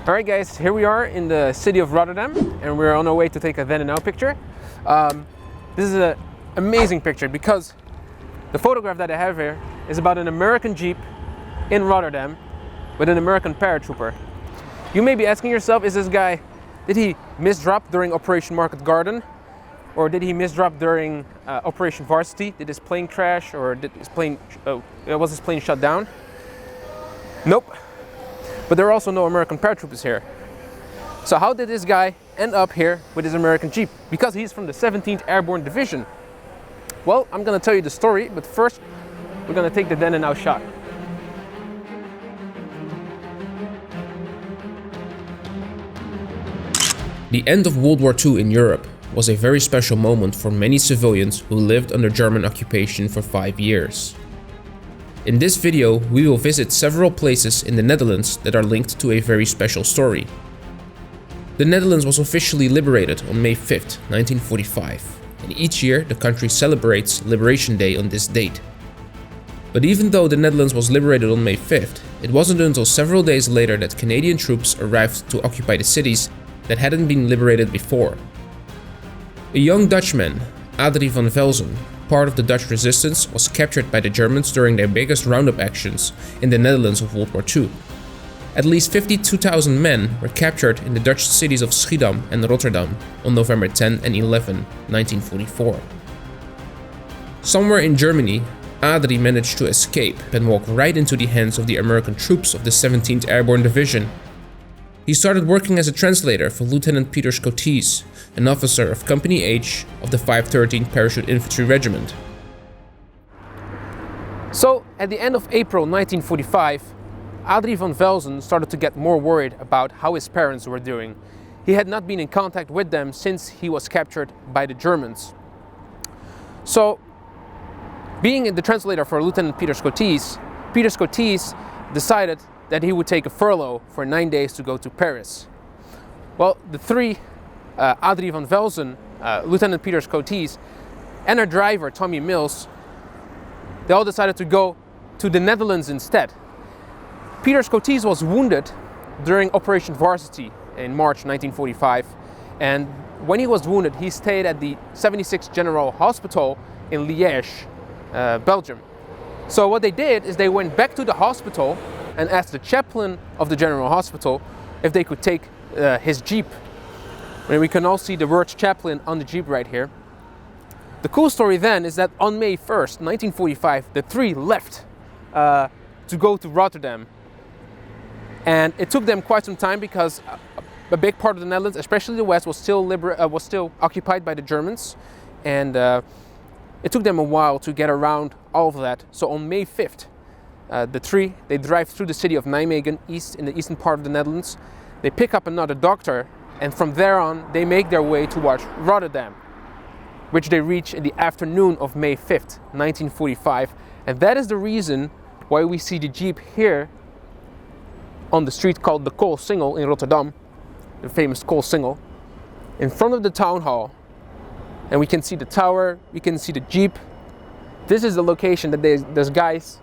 Alright guys, here we are in the city of Rotterdam and we're on our way to take a then and now picture. This is an amazing picture because the photograph that I have here is about an American Jeep in Rotterdam with an American paratrooper. You may be asking yourself, is this guy, did he misdrop during Operation Market Garden? Or did he misdrop during Operation Varsity? Did his plane crash or was his plane shut down? Nope. But there are also no American paratroopers here. So how did this guy end up here with his American Jeep? Because he's from the 17th Airborne Division. Well, I'm gonna tell you the story, but first we're gonna take the then and now shot. The end of World War II in Europe was a very special moment for many civilians who lived under German occupation for 5 years. In this video, we will visit several places in the Netherlands that are linked to a very special story. The Netherlands was officially liberated on May 5th, 1945, and each year the country celebrates Liberation Day on this date. But even though the Netherlands was liberated on May 5th, it wasn't until several days later that Canadian troops arrived to occupy the cities that hadn't been liberated before. A young Dutchman, Adrie van Velzen, part of the Dutch resistance, was captured by the Germans during their biggest roundup actions in the Netherlands of World War II. At least 52,000 men were captured in the Dutch cities of Schiedam and Rotterdam on November 10 and 11, 1944. Somewhere in Germany, Adrie managed to escape and walk right into the hands of the American troops of the 17th Airborne Division. He started working as a translator for Lieutenant Peter Scotese, an officer of Company H of the 513th Parachute Infantry Regiment. So, at the end of April 1945, Adrie van Velzen started to get more worried about how his parents were doing. He had not been in contact with them since he was captured by the Germans. So, being the translator for Lieutenant Peter Scotese decided that he would take a furlough for 9 days to go to Paris. Well, the three, Adrie van Velzen, Lieutenant Peter Scotese, and our driver, Tommy Mills, they all decided to go to the Netherlands instead. Peter Scotese was wounded during Operation Varsity in March 1945, and when he was wounded, he stayed at the 76th General Hospital in Liège, Belgium. So what they did is they went back to the hospital and asked the chaplain of the General Hospital if they could take his Jeep. And we can all see the word chaplain on the Jeep right here. The cool story then is that on May 1st, 1945, the three left to go to Rotterdam. And it took them quite some time because a big part of the Netherlands, especially the west, was still occupied by the Germans. And it took them a while to get around all of that. So on May 5th, the three, they drive through the city of Nijmegen, in the eastern part of the Netherlands. They pick up another doctor, and from there on, they make their way towards Rotterdam, which they reach in the afternoon of May 5th, 1945. And that is the reason why we see the Jeep here on the street called the Koolsingel in Rotterdam, the famous Koolsingel, in front of the town hall. And we can see the tower, we can see the Jeep. This is the location that those guys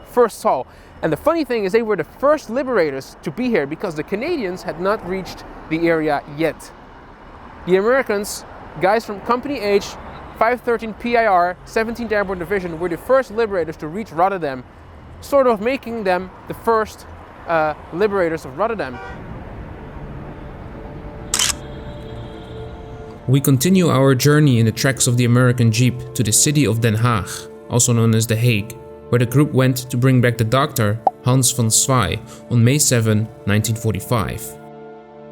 first saw. And the funny thing is they were the first liberators to be here because the Canadians had not reached the area yet. The Americans, guys from Company H, 513 PIR, 17th Airborne Division, were the first liberators to reach Rotterdam, sort of making them the first liberators of Rotterdam. We continue our journey in the tracks of the American Jeep to the city of Den Haag, also known as The Hague, where the group went to bring back the doctor, Hans van Zwaay, on May 7, 1945.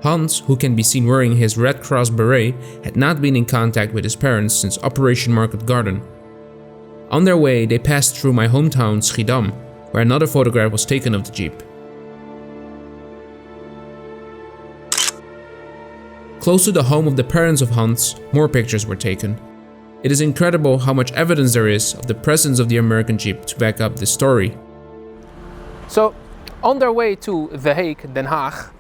Hans, who can be seen wearing his Red Cross beret, had not been in contact with his parents since Operation Market Garden. On their way, they passed through my hometown, Schiedam, where another photograph was taken of the Jeep. Close to the home of the parents of Hans, more pictures were taken. It is incredible how much evidence there is of the presence of the American Jeep to back up this story. So, on their way to The Hague, Den Haag,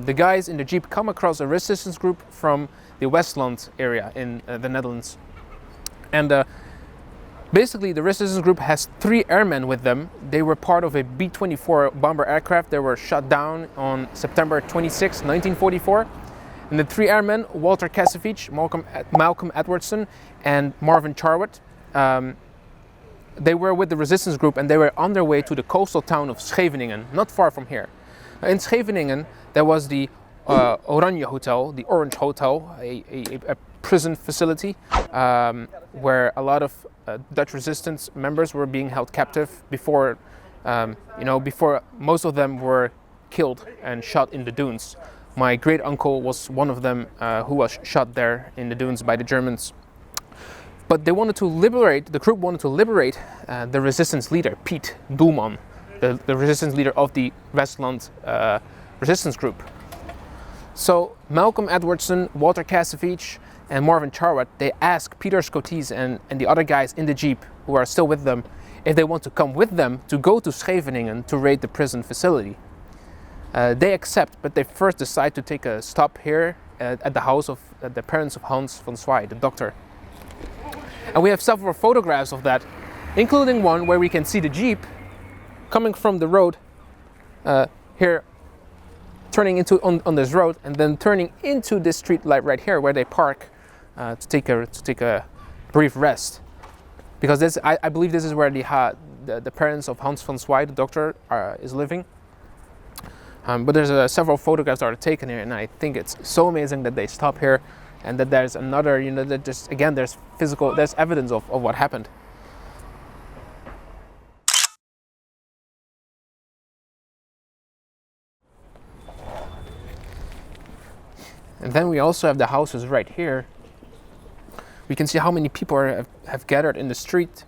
the guys in the Jeep come across a resistance group from the Westland area in the Netherlands. And Basically, the resistance group has 3 airmen with them. They were part of a B-24 bomber aircraft. They were shot down on September 26, 1944. And the 3 airmen, Walter Kasevich, Malcolm Edwardson, and Marvin Charwood, they were with the resistance group, and they were on their way to the coastal town of Scheveningen, not far from here. In Scheveningen, there was the Oranje Hotel, the Orange Hotel, a prison facility where a lot of Dutch resistance members were being held captive before, before most of them were killed and shot in the dunes. My great uncle was one of them who was shot there in the dunes by the Germans. But they wanted to liberate, the group wanted to liberate the resistance leader, Piet Doelman, the resistance leader of the Westland resistance group. So Malcolm Edwardson, Walter Kasevich, and Marvin Charwood, they ask Peter Scotese and the other guys in the jeep who are still with them if they want to come with them to go to Scheveningen to raid the prison facility. They accept, but they first decide to take a stop here at the house of the parents of Hans van Zwaay, the doctor. And we have several photographs of that, including one where we can see the jeep coming from the road here, turning into on this road, and then turning into this street light right here where they park to take a brief rest, because this I believe this is where the parents of Hans van Zwaay, the doctor, is living. But there's several photographs that are taken here, and I think it's so amazing that they stop here, and that there's another, that just again there's evidence of what happened. And then we also have the houses right here. We can see how many people have gathered in the street.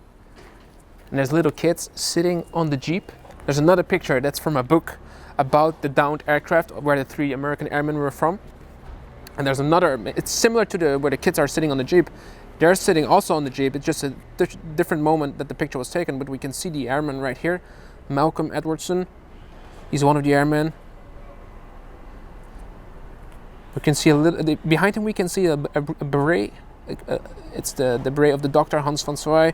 And there's little kids sitting on the jeep. There's another picture that's from a book about the downed aircraft where the 3 American airmen were from. And there's another, it's similar to where the kids are sitting on the jeep. They're sitting also on the jeep. It's just a different moment that the picture was taken, but we can see the airman right here, Malcolm Edwardson. He's one of the airmen. We can see behind him we can see a beret. It's the beret of the doctor, Hans van Zwaay.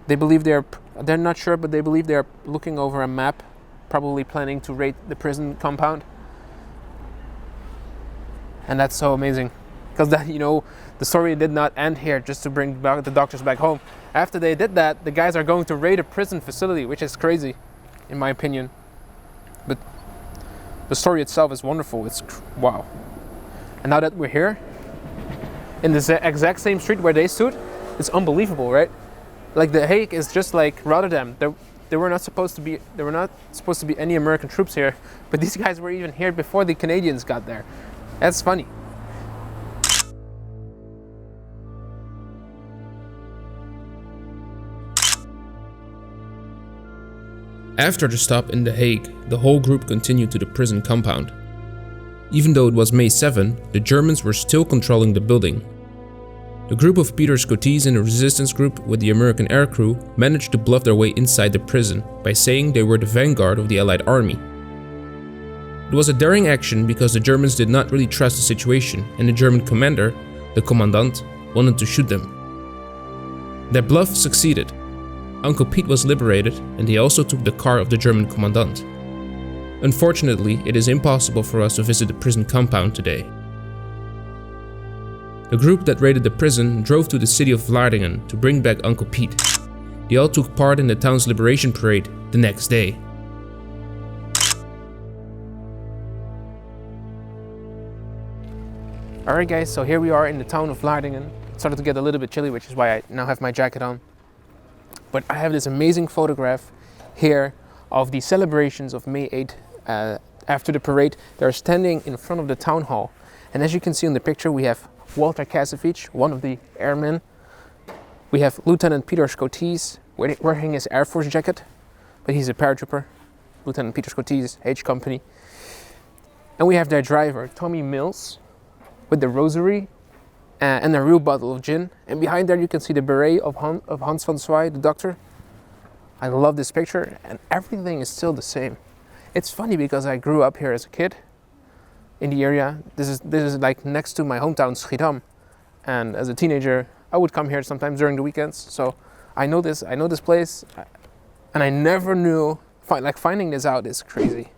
They believe they're not sure, but they believe they're looking over a map, probably planning to raid the prison compound. And that's so amazing, because the story did not end here just to bring back the doctors back home. After they did that, the guys are going to raid a prison facility, which is crazy, in my opinion. But the story itself is wonderful. It's wow. And now that we're here, in this exact same street where they stood, it's unbelievable, right? Like the Hague is just like Rotterdam. There were not supposed to be any American troops here, but these guys were even here before the Canadians got there. That's funny. After the stop in The Hague, the whole group continued to the prison compound. Even though it was May 7, the Germans were still controlling the building. The group of Peter Scotese and the resistance group with the American aircrew managed to bluff their way inside the prison by saying they were the vanguard of the Allied army. It was a daring action because the Germans did not really trust the situation, and the German commander, the commandant, wanted to shoot them. Their bluff succeeded. Uncle Piet was liberated, and he also took the car of the German commandant. Unfortunately, it is impossible for us to visit the prison compound today. The group that raided the prison drove to the city of Vlaardingen to bring back Uncle Piet. They all took part in the town's liberation parade the next day. Alright guys, so here we are in the town of Vlaardingen. It started to get a little bit chilly, which is why I now have my jacket on. But I have this amazing photograph here of the celebrations of May 8th. After the parade, they're standing in front of the town hall. And as you can see in the picture, we have Walter Kasevich, one of the airmen. We have Lieutenant Peter Scotese wearing his Air Force jacket, but he's a paratrooper. Lieutenant Peter Scotese, H Company. And we have their driver, Tommy Mills, with the rosary and a real bottle of gin. And behind there you can see the beret of Hans van Zwaay, the doctor. I love this picture, and everything is still the same. It's funny because I grew up here as a kid in the area. This is like next to my hometown Schiedam, and as a teenager I would come here sometimes during the weekends. So I know this place, and I never knew. Finding this out is crazy.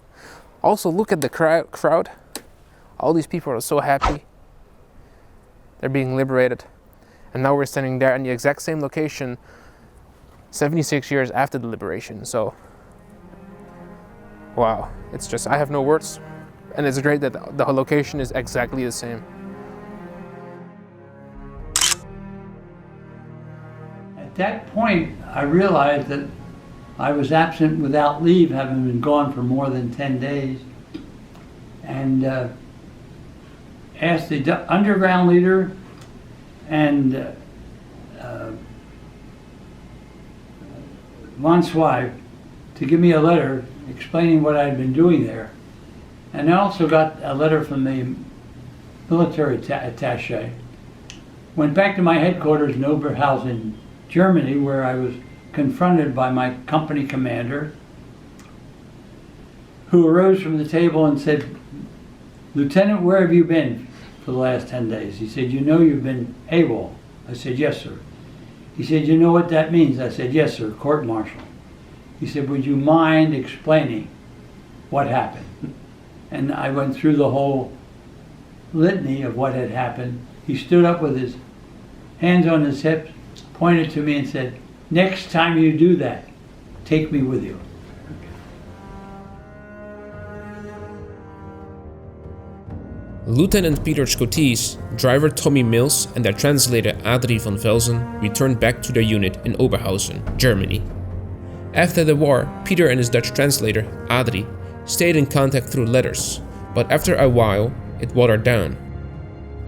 Also, look at the crowd. All these people are so happy. They're being liberated. And now we're standing there in the exact same location 76 years after the liberation. So, wow. It's just, I have no words. And it's great that the location is exactly the same. At that point, I realized that I was absent without leave, having been gone for more than 10 days, and asked the underground leader and Von's wife to give me a letter explaining what I had been doing there. And I also got a letter from the military attaché. Went back to my headquarters in Oberhausen, Germany, where I was confronted by my company commander, who arose from the table and said, "Lieutenant, where have you been for the last 10 days?" He said, "You know you've been AWOL." I said, "Yes, sir." He said, "You know what that means?" I said, "Yes, sir, court-martial." He said, "Would you mind explaining what happened?" And I went through the whole litany of what had happened. He stood up with his hands on his hips, pointed to me and said, "Next time you do that, take me with you." Lieutenant Peter Scotese, driver Tommy Mills and their translator Adrie van Velzen returned back to their unit in Oberhausen, Germany. After the war, Peter and his Dutch translator, Adrie, stayed in contact through letters, but after a while, it watered down.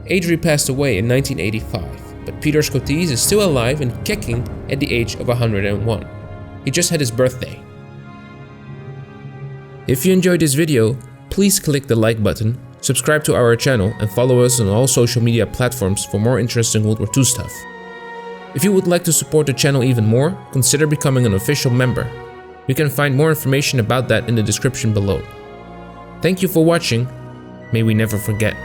Adrie passed away in 1985, but Peter Scotese is still alive and kicking at the age of 101. He just had his birthday. If you enjoyed this video, please click the like button, subscribe to our channel and follow us on all social media platforms for more interesting World War II stuff. If you would like to support the channel even more, consider becoming an official member. You can find more information about that in the description below. Thank you for watching. May we never forget.